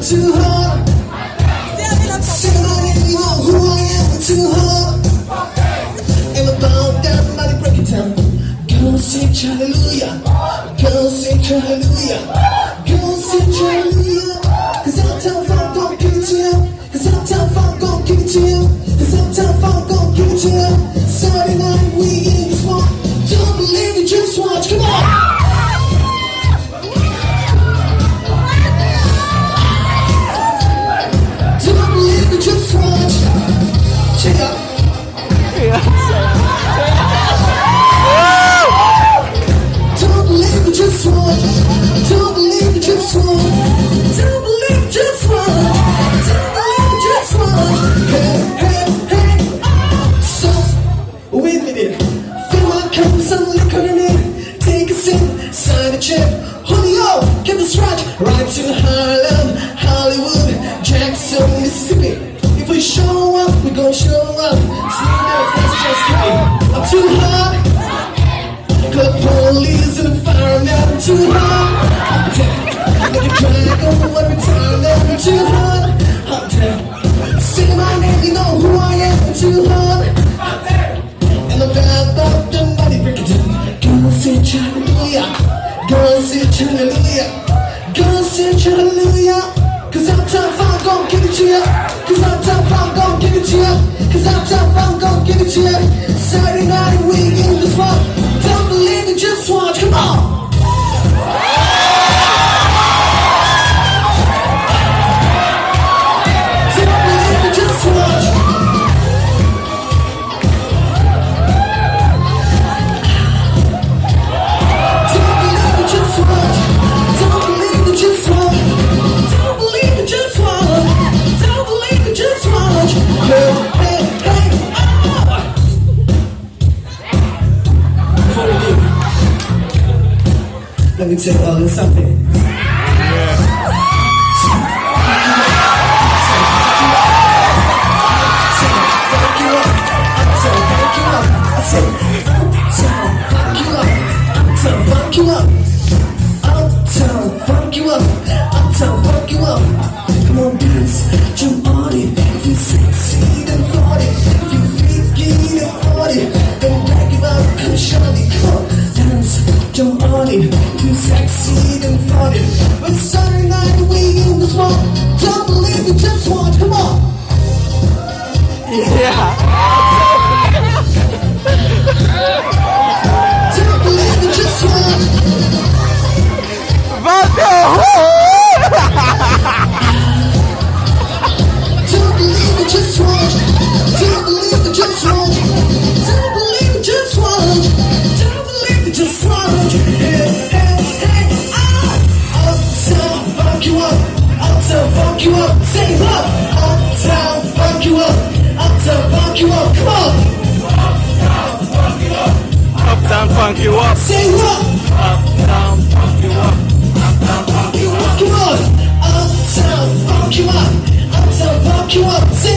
Too hard. Sing along and you know who I am. Too hard. And about that money, break it down. Go sing hallelujah. Go sing hallelujah. Go sing hallelujah. Cause Uptown Funk gon' give it to you. Cause Uptown Funk gon' give it to you. Cause Uptown Funk gon' give it to you. Saturday night we in this one. Don't believe it, just watch. Come on. Just watch. Check out. Don't believe it, just watch. Don't believe it, just watch. Don't believe it, just watch. Don't believe it, just watch. Hey, hey, hey. So, wait a minute. Fill my cup with some liquor in it. Take a sip, sign a check. Julio, get the stretch. Right to Harlem, Hollywood, Jackson, Mississippi. If we show up, we gon' show up. See their face just kidding. I'm too hot. Call the police and the firemen. I'm too hot. Hot damn. Make a drag on every time that I'm too hot. Hot damn. Sing my name, you know who I am. I'm too hot. Hot damn. And I'm bad about the money, break it down. Go sing hallelujah. Go sing hallelujah. Go sing hallelujah. Cause Uptown Funk gon' give it to ya. Cause Uptown Funk gon' give it to ya. Cause Uptown Funk gon' give it to ya. Saturday night we in the spot. Don't believe it, just watch, come on. Don't believe it, just watch. Don't believe it, just watch. Don't believe it, just watch. Don't believe it, just watch. Don't believe it, just watch. Hey, hey, hey, oh. Before we do, let me tell y'all something. Uptown funk you up. Uptown funk you up. Uptown funk you up. Come on, dance, jump on it. If you're sexy, then flaunt it. If you're freaky, then flaunt it. Then back it up, come shine it. Come on, dance, jump on it. If you're sexy, then flaunt it. But Saturday night we in the spot. Don't believe it, just watch. Come on. Don't believe it, just watch. Don't believe it, just watch. Don't believe it, just watch. Don't believe it, just watch. Don't believe it, just watch. Hey, hey, hey, ah. Uptown funk you up. Uptown funk you up. Say what? Uptown funk you up. Uptown funk you up. Come on. Uptown funk you up. Uptown funk you up. Say what? Uptown funk you up. Uptown funk you up. Come on. Uptown funk you up. Uptown funk you up. Say